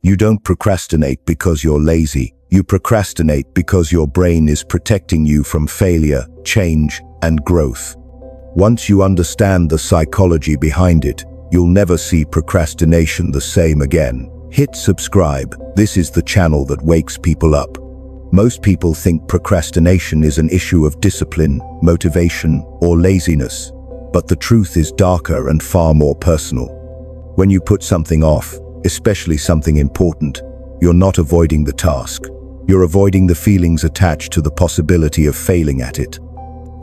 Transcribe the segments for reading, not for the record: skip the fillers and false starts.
You don't procrastinate because you're lazy. You procrastinate because your brain is protecting you from failure, change, and growth. Once you understand the psychology behind it, you'll never see procrastination the same again. Hit subscribe. This is the channel that wakes people up. Most people think procrastination is an issue of discipline, motivation, or laziness. But the truth is darker and far more personal. When you put something off, especially something important, you're not avoiding the task. You're avoiding the feelings attached to the possibility of failing at it.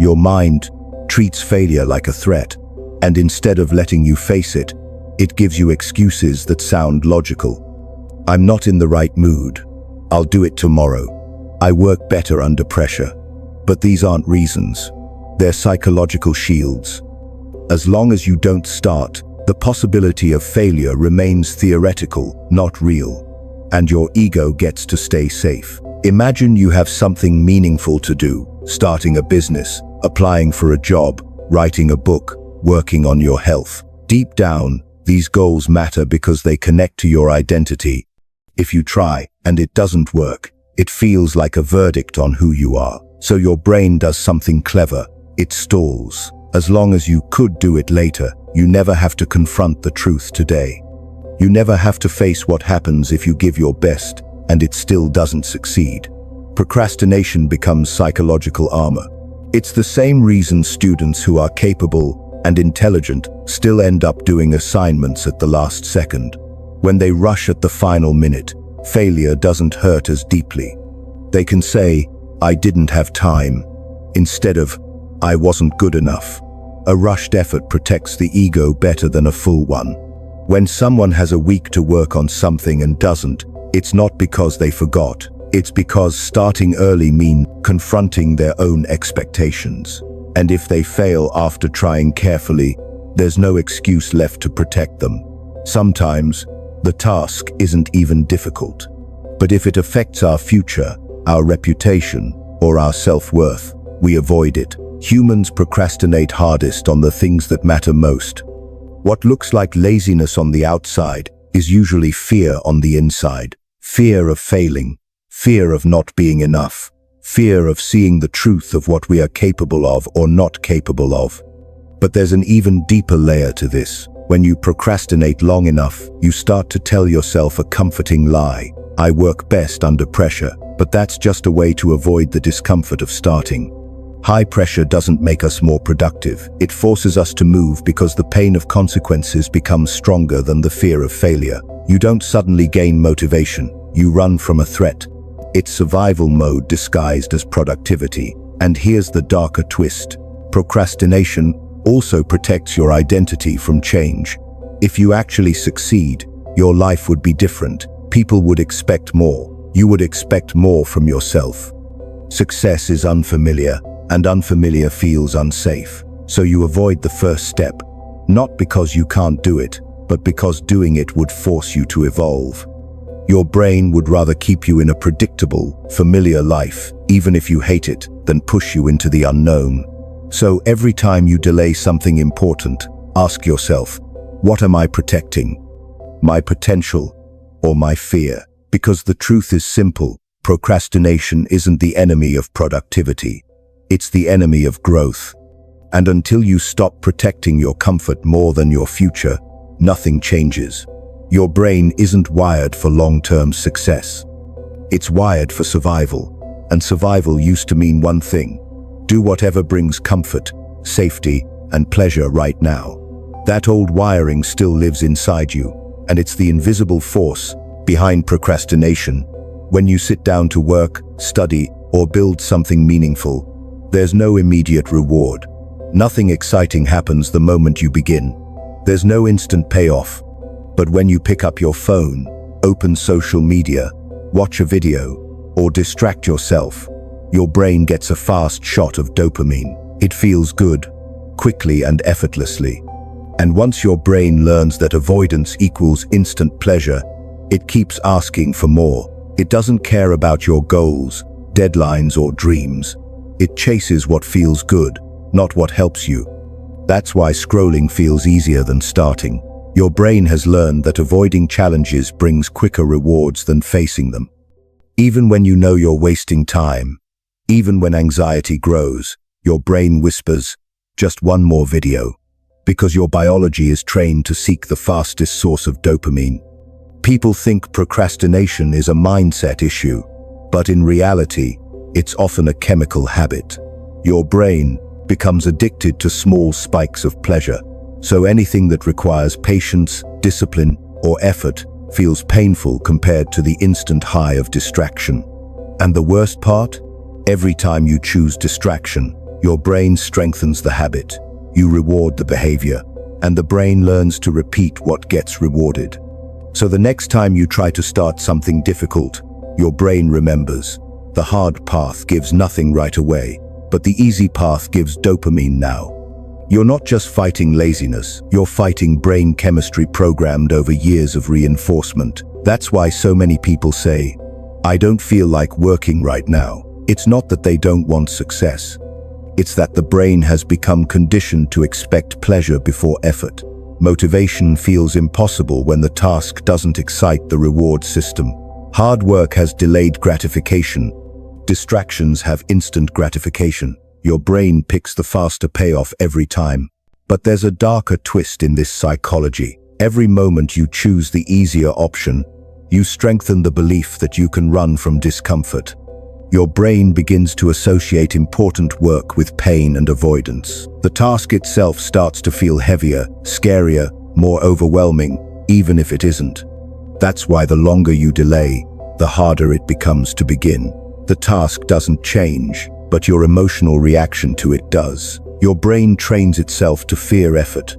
Your mind treats failure like a threat, and instead of letting you face it, it gives you excuses that sound logical. I'm not in the right mood. I'll do it tomorrow. I work better under pressure. But these aren't reasons. They're psychological shields. As long as you don't start, the possibility of failure remains theoretical, not real. And your ego gets to stay safe. Imagine you have something meaningful to do, starting a business, applying for a job, writing a book, working on your health. Deep down, these goals matter because they connect to your identity. If you try and it doesn't work, it feels like a verdict on who you are. So your brain does something clever. It stalls. As long as you could do it later, you never have to confront the truth today. You never have to face what happens if you give your best and it still doesn't succeed. Procrastination becomes psychological armor. It's the same reason students who are capable and intelligent still end up doing assignments at the last second. When they rush at the final minute, failure doesn't hurt as deeply. They can say, "I didn't have time," instead of, "I wasn't good enough." A rushed effort protects the ego better than a full one. When someone has a week to work on something and doesn't, it's not because they forgot. It's because starting early means confronting their own expectations. And if they fail after trying carefully, there's no excuse left to protect them. Sometimes, the task isn't even difficult. But if it affects our future, our reputation, or our self-worth, we avoid it. Humans procrastinate hardest on the things that matter most. What looks like laziness on the outside is usually fear on the inside. Fear of failing, fear of not being enough, fear of seeing the truth of what we are capable of or not capable of. But there's an even deeper layer to this. When you procrastinate long enough, you start to tell yourself a comforting lie. I work best under pressure, but that's just a way to avoid the discomfort of starting. High pressure doesn't make us more productive. It forces us to move because the pain of consequences becomes stronger than the fear of failure. You don't suddenly gain motivation. You run from a threat. It's survival mode disguised as productivity. And here's the darker twist. Procrastination also protects your identity from change. If you actually succeed, your life would be different. People would expect more. You would expect more from yourself. Success is unfamiliar, and unfamiliar feels unsafe. So you avoid the first step, not because you can't do it, but because doing it would force you to evolve. Your brain would rather keep you in a predictable, familiar life, even if you hate it, than push you into the unknown. So every time you delay something important, ask yourself, what am I protecting? My potential or my fear? Because the truth is simple. Procrastination isn't the enemy of productivity. It's the enemy of growth. And until you stop protecting your comfort more than your future, nothing changes. Your brain isn't wired for long-term success. It's wired for survival. And survival used to mean one thing: do whatever brings comfort, safety, and pleasure right now. That old wiring still lives inside you, and it's the invisible force behind procrastination. When you sit down to work, study, or build something meaningful, there's no immediate reward. Nothing exciting happens the moment you begin. There's no instant payoff. But when you pick up your phone, open social media, watch a video, or distract yourself, your brain gets a fast shot of dopamine. It feels good, quickly and effortlessly. And once your brain learns that avoidance equals instant pleasure, it keeps asking for more. It doesn't care about your goals, deadlines, or dreams. It chases what feels good, not what helps you. That's why scrolling feels easier than starting. Your brain has learned that avoiding challenges brings quicker rewards than facing them. Even when you know you're wasting time, even when anxiety grows, your brain whispers, just one more video, because your biology is trained to seek the fastest source of dopamine. People think procrastination is a mindset issue, but in reality, it's often a chemical habit. Your brain becomes addicted to small spikes of pleasure, so anything that requires patience, discipline, or effort feels painful compared to the instant high of distraction. And the worst part? Every time you choose distraction, your brain strengthens the habit. You reward the behavior, and the brain learns to repeat what gets rewarded. So the next time you try to start something difficult, your brain remembers. The hard path gives nothing right away, but the easy path gives dopamine now. You're not just fighting laziness, you're fighting brain chemistry programmed over years of reinforcement. That's why so many people say, "I don't feel like working right now." It's not that they don't want success. It's that the brain has become conditioned to expect pleasure before effort. Motivation feels impossible when the task doesn't excite the reward system. Hard work has delayed gratification. Distractions have instant gratification. Your brain picks the faster payoff every time. But there's a darker twist in this psychology. Every moment you choose the easier option, you strengthen the belief that you can run from discomfort. Your brain begins to associate important work with pain and avoidance. The task itself starts to feel heavier, scarier, more overwhelming, even if it isn't. That's why the longer you delay, the harder it becomes to begin. The task doesn't change, but your emotional reaction to it does. Your brain trains itself to fear effort.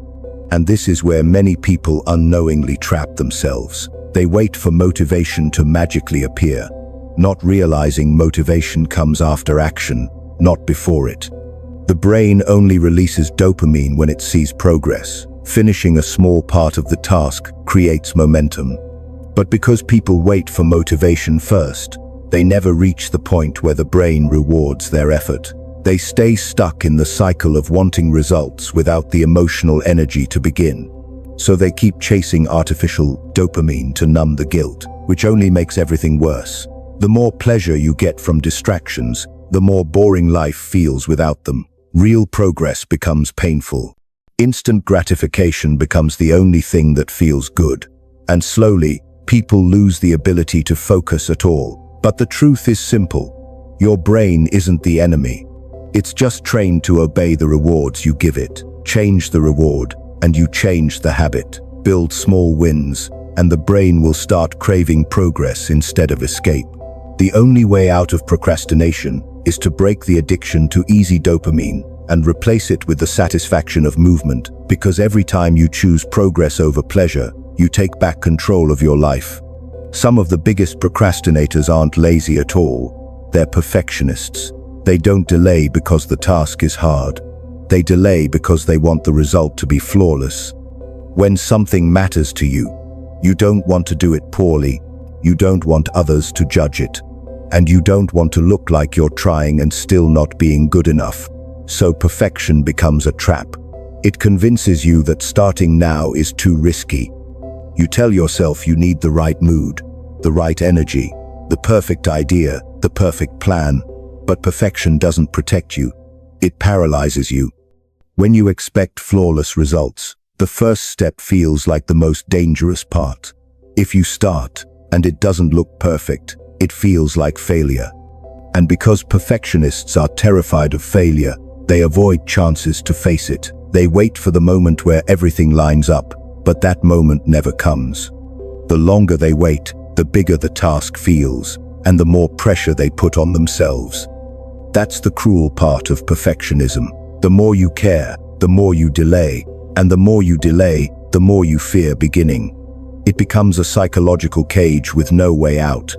And this is where many people unknowingly trap themselves. They wait for motivation to magically appear, not realizing motivation comes after action, not before it. The brain only releases dopamine when it sees progress. Finishing a small part of the task creates momentum. But because people wait for motivation first, they never reach the point where the brain rewards their effort. They stay stuck in the cycle of wanting results without the emotional energy to begin. So they keep chasing artificial dopamine to numb the guilt, which only makes everything worse. The more pleasure you get from distractions, the more boring life feels without them. Real progress becomes painful. Instant gratification becomes the only thing that feels good. And slowly, people lose the ability to focus at all. But the truth is simple. Your brain isn't the enemy. It's just trained to obey the rewards you give it. Change the reward, and you change the habit. Build small wins, and the brain will start craving progress instead of escape. The only way out of procrastination is to break the addiction to easy dopamine and replace it with the satisfaction of movement, because every time you choose progress over pleasure, you take back control of your life. Some of the biggest procrastinators aren't lazy at all. They're perfectionists. They don't delay because the task is hard. They delay because they want the result to be flawless. When something matters to you, you don't want to do it poorly. You don't want others to judge it. And you don't want to look like you're trying and still not being good enough. So perfection becomes a trap. It convinces you that starting now is too risky. You tell yourself you need the right mood, the right energy, the perfect idea, the perfect plan. But perfection doesn't protect you. It paralyzes you. When you expect flawless results, the first step feels like the most dangerous part. If you start, and it doesn't look perfect, it feels like failure. And because perfectionists are terrified of failure, they avoid chances to face it. They wait for the moment where everything lines up, but that moment never comes. The longer they wait, the bigger the task feels, and the more pressure they put on themselves. That's the cruel part of perfectionism. The more you care, the more you delay, and the more you delay, the more you fear beginning. It becomes a psychological cage with no way out.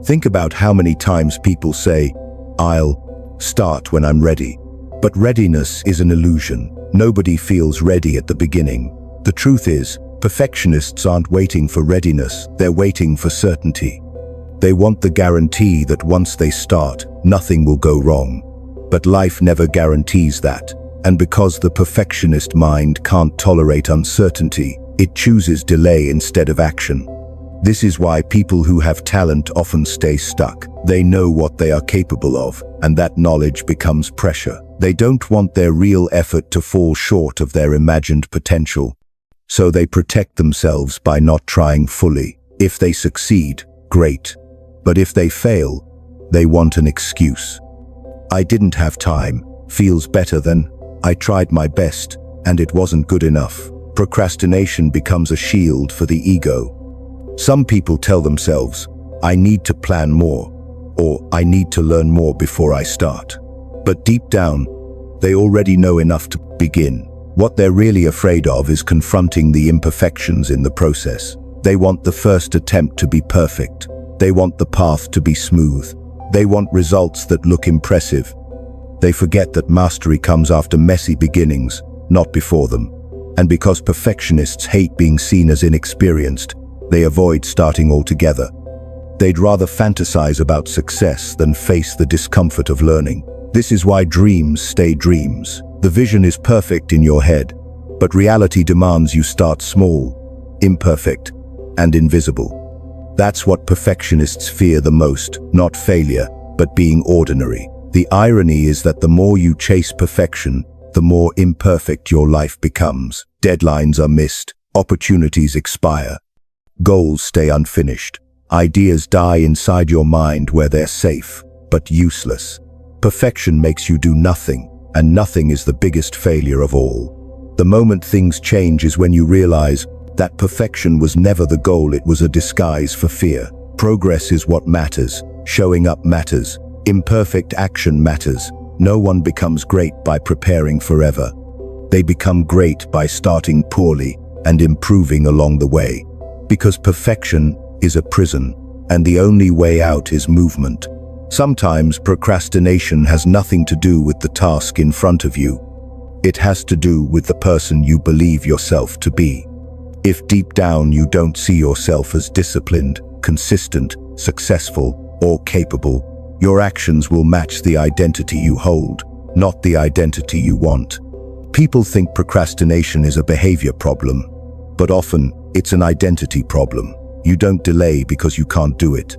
Think about how many times people say, "I'll start when I'm ready." But readiness is an illusion. Nobody feels ready at the beginning. The truth is, perfectionists aren't waiting for readiness, they're waiting for certainty. They want the guarantee that once they start, nothing will go wrong. But life never guarantees that. And because the perfectionist mind can't tolerate uncertainty, It chooses delay instead of action. This is why people who have talent often stay stuck. They know what they are capable of, and that knowledge becomes pressure. They don't want their real effort to fall short of their imagined potential, so they protect themselves by not trying fully. If they succeed, great. But if they fail, they want an excuse. "I didn't have time" feels better than "I tried my best and it wasn't good enough." Procrastination becomes a shield for the ego. Some people tell themselves, "I need to plan more," or "I need to learn more before I start." But deep down, they already know enough to begin. What they're really afraid of is confronting the imperfections in the process. They want the first attempt to be perfect. They want the path to be smooth. They want results that look impressive. They forget that mastery comes after messy beginnings, not before them. And because perfectionists hate being seen as inexperienced, they avoid starting altogether. They'd rather fantasize about success than face the discomfort of learning. This is why dreams stay dreams. The vision is perfect in your head, but reality demands you start small, imperfect, and invisible. That's what perfectionists fear the most, not failure, but being ordinary. The irony is that the more you chase perfection, the more imperfect your life becomes. Deadlines are missed, opportunities expire, goals stay unfinished, ideas die inside your mind where they're safe, but useless. Perfection makes you do nothing, and nothing is the biggest failure of all. The moment things change is when you realize that perfection was never the goal, it was a disguise for fear. Progress is what matters, showing up matters, imperfect action matters. No one becomes great by preparing forever. They become great by starting poorly and improving along the way. Because perfection is a prison, and the only way out is movement. Sometimes procrastination has nothing to do with the task in front of you. It has to do with the person you believe yourself to be. If deep down you don't see yourself as disciplined, consistent, successful, or capable, your actions will match the identity you hold, not the identity you want. People think procrastination is a behavior problem, but often it's an identity problem. You don't delay because you can't do it.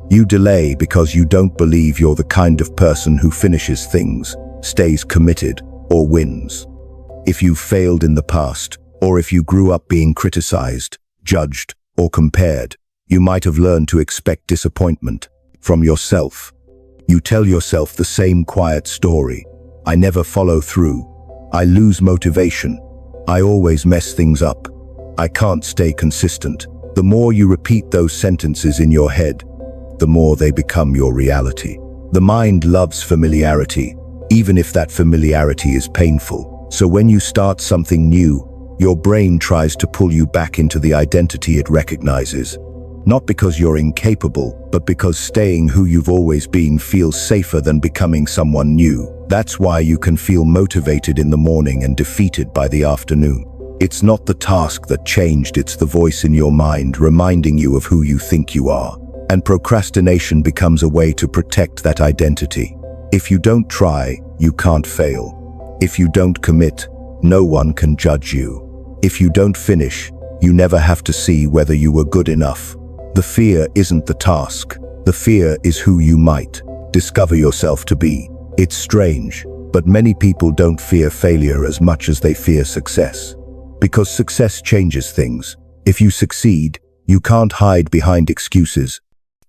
You delay because you don't believe you're the kind of person who finishes things, stays committed, or wins. If you've failed in the past, or if you grew up being criticized, judged, or compared, you might have learned to expect disappointment from yourself. You tell yourself the same quiet story. "I never follow through. I lose motivation. I always mess things up. I can't stay consistent." The more you repeat those sentences in your head, the more they become your reality. The mind loves familiarity, even if that familiarity is painful. So when you start something new, your brain tries to pull you back into the identity it recognizes. Not because you're incapable, but because staying who you've always been feels safer than becoming someone new. That's why you can feel motivated in the morning and defeated by the afternoon. It's not the task that changed, it's the voice in your mind reminding you of who you think you are. And procrastination becomes a way to protect that identity. If you don't try, you can't fail. If you don't commit, no one can judge you. If you don't finish, you never have to see whether you were good enough. The fear isn't the task. The fear is who you might discover yourself to be. It's strange, but many people don't fear failure as much as they fear success. Because success changes things. If you succeed, you can't hide behind excuses.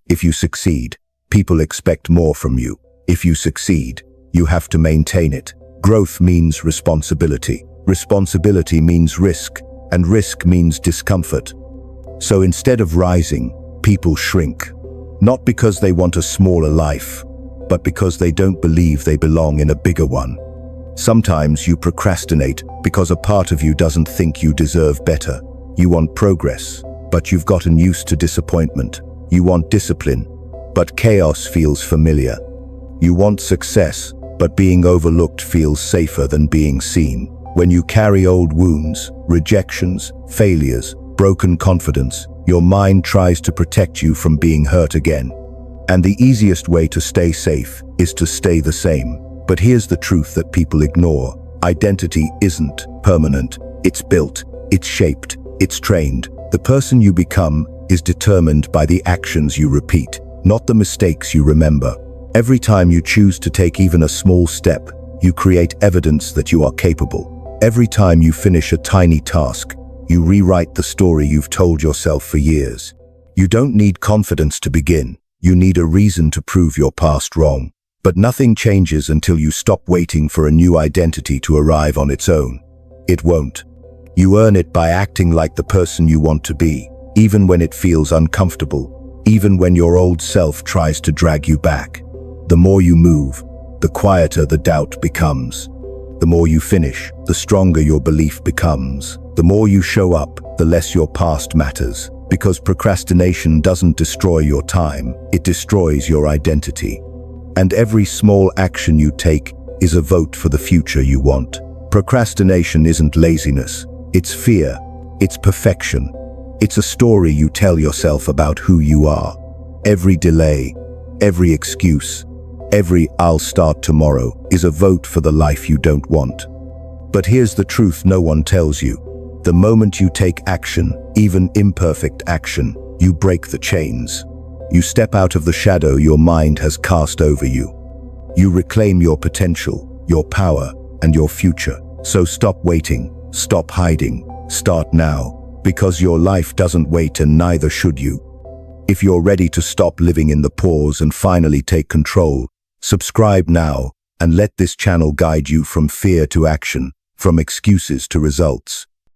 If you succeed, people expect more from you. If you succeed, you have to maintain it. Growth means responsibility. Responsibility means risk, and risk means discomfort. So instead of rising, people shrink. Not because they want a smaller life, but because they don't believe they belong in a bigger one. Sometimes you procrastinate because a part of you doesn't think you deserve better. You want progress, but you've gotten used to disappointment. You want discipline, but chaos feels familiar. You want success, but being overlooked feels safer than being seen. When you carry old wounds, rejections, failures, broken confidence, your mind tries to protect you from being hurt again. And the easiest way to stay safe is to stay the same. But here's the truth that people ignore. Identity isn't permanent. It's built, it's shaped, It's trained. The person you become is determined by the actions you repeat, not the mistakes you remember. Every time you choose to take even a small step, you create evidence that you are capable. Every time you finish a tiny task, you rewrite the story you've told yourself for years. You don't need confidence to begin. You need a reason to prove your past wrong. But nothing changes until you stop waiting for a new identity to arrive on its own. It won't. You earn it by acting like the person you want to be, even when it feels uncomfortable, even when your old self tries to drag you back. The more you move, the quieter the doubt becomes. The more you finish, the stronger your belief becomes. The more you show up, the less your past matters. Because procrastination doesn't destroy your time, it destroys your identity. And every small action you take is a vote for the future you want. Procrastination isn't laziness. It's fear. It's perfection. It's a story you tell yourself about who you are. Every delay, every excuse, every "I'll start tomorrow" is a vote for the life you don't want. But here's the truth no one tells you. The moment you take action, even imperfect action, you break the chains. You step out of the shadow your mind has cast over you. You reclaim your potential, your power, and your future. So stop waiting, stop hiding, start now, because your life doesn't wait and neither should you. If you're ready to stop living in the pause and finally take control, subscribe now and let this channel guide you from fear to action, from excuses to results.